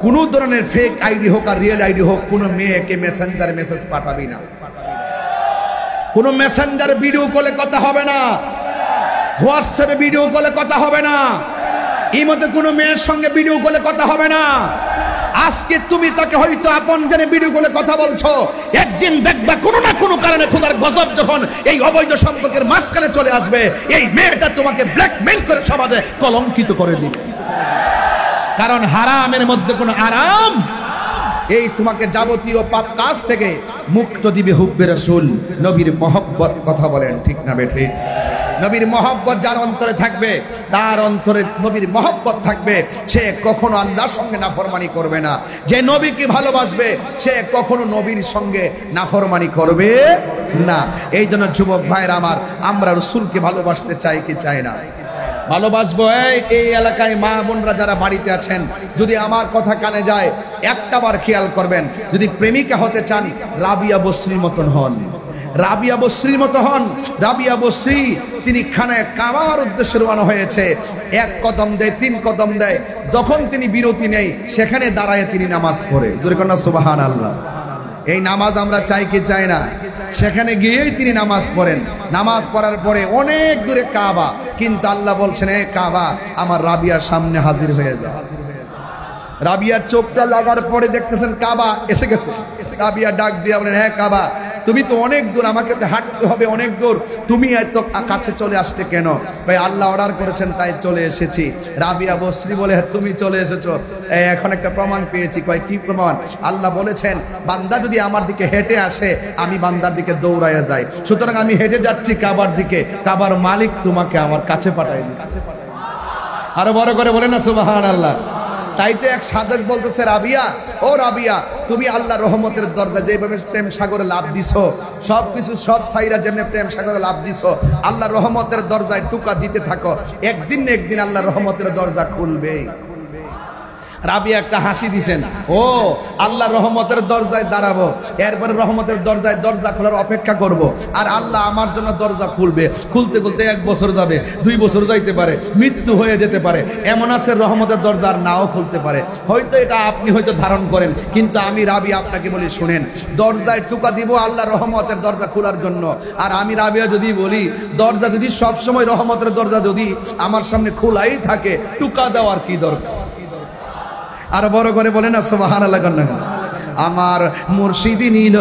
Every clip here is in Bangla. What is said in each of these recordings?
কোনো ধরনের ফেক আইডি হোক আর রিয়েল আইডি হোক, কোনো মেয়েকে মেসেঞ্জারে মেসেজ পাঠাবি না, কোনো মেসেঞ্জারে ভিডিও কলে কথা হবে না, হোয়াটসঅ্যাপে ভিডিও কলে কথা হবে না, ইমোতে কোনো মেয়ের সঙ্গে ভিডিও কলে কথা হবে না। আজকে তুমি তাকে হয়তো আপন জেনে ভিডিও কলে কথা বলছো, একদিন দেখবা কোনো না কোনো কারণে খোদার গজব যখন এই অবৈধ সম্পর্কের মাঝখানে চলে আসবে, এই মেয়েটা তোমাকে ব্ল্যাকমেইল করে সমাজে কলঙ্কিত করে দিবে। কারণ হারামের মধ্যে কোনো আরাম, এই তোমাকে যাবতীয় পাপ কাজ থেকে মুক্ত দিবে হুব্বে রাসূল, নবীর মহব্বত। কথা বলেন ঠিক না বেঠে? নবীর মহব্বত যার অন্তরে থাকবে, তার অন্তরে নবীর মহব্বত থাকবে, সে কখনো আল্লাহর সঙ্গে নাফরমানি করবে না। যে নবীকে ভালোবাসবে সে কখনো নবীর সঙ্গে নাফরমানি করবে না। এই জন্য যুবক ভাইরা আমার, আমরা রাসূলকে ভালোবাসতে চাই কি চাই না? ভালোবাসবো। এই এলাকায় মা বোনরা যারা বাড়িতে আছেন, যদি আমার কথা কানে যায়, একটা বার খেয়াল করবেন, যদি প্রেমিকা হতে চান রাবিয়া বসরির মতন হন, রাবিয়া বসরির মতো হন। রাবিয়া বসরি তিনি খানায় কাবার উদ্দেশ্যে রওনা হয়েছে, এক কদম দেয়, তিন কদম দেয়, যখন তিনি বিরতি নেই সেখানে দাঁড়ায় তিনি নামাজ পড়ে। জোরে কন্যা সুবহানাল্লাহ। এই নামাজ আমরা চাই কি চাই না? সেখানে গিয়েই তিনি নামাজ পড়েন। নামাজ পড়ার পরে অনেক দূরে কাবা, কিন্তু আল্লাহ বলছেন, এ কাবা আমার রাবিয়ার সামনে হাজির হয়ে যাও। রাবিয়ার চোখটা লাগার পরে দেখতেছেন কাবা এসে গেছে। রাবিয়া ডাক দিয়ে বলেন, হ্যাঁ কাবা, তুমি তো অনেক দূর, আমাকে তো হাঁটতে হবে অনেক দূর, তুমি এত কাছে চলে আসতে কেন? ভাই আল্লাহ অর্ডার করেছেন তাই চলে এসেছি। রাবিয়া বসরি বলে, তুমি চলে এসেছো, এখন একটা প্রমাণ পেয়েছি। কয় কি প্রমাণ? আল্লাহ বলেছেন বান্দা যদি আমার দিকে হেঁটে আসে আমি বান্দার দিকে দৌড়াইয়া যাই, সুতরাং আমি হেঁটে যাচ্ছি কাবার দিকে, কাবার মালিক তোমাকে আমার কাছে পাঠিয়ে দিয়েছে। আরো বড় করে বলে না সুবহানাল্লাহ। তাইতে এক সাধক বলতেছে, রাবিয়া, ও রাবিয়া, তুমি আল্লাহ রহমতের দরজা যেভাবে প্রেম সাগরে লাভ দিছো, সবকিছু সব সাইরা যেমনি প্রেম সাগরে লাভ দিছো, আল্লাহ রহমতের দরজায় টুকা দিতে থাকো, একদিন না একদিন আল্লাহ রহমতের দরজা খুলবে। রাবিয়া একটা হাসি দিছেন, ও আল্লাহ রহমতের দরজায় দাঁড়াবো, এরপরে রহমতের দরজায় দরজা খোলার অপেক্ষা করব, আর আল্লাহ আমার জন্য দরজা খুলবে। খুলতে খুলতে 1 বছর যাবে, 2 বছর যাইতে পারে, মৃত্যু হয়ে যেতে পারে, এমন আছে রহমতের দরজা আর নাও খুলতে পারে। হয়তো এটা আপনি হয়তো ধারণ করেন, কিন্তু আমি রাবিয়া আপনাকে বলি, শুনেন, দরজায় টুকা দিব আল্লাহ রহমতের দরজা খোলার জন্য, আর আমি রাবিয়া যদি বলি দরজা যদি সবসময় রহমতের দরজা যদি আমার সামনে খোলাই থাকে, টুকা দেওয়ার কি দরকার? আর বড় করে বলে না সুবহানাল্লাহ। আমার মুর্শিদি নিল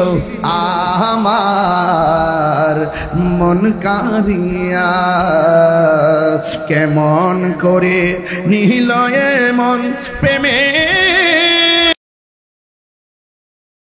আমার মন কারিয়া, কেমন করে নিল এমন প্রেমে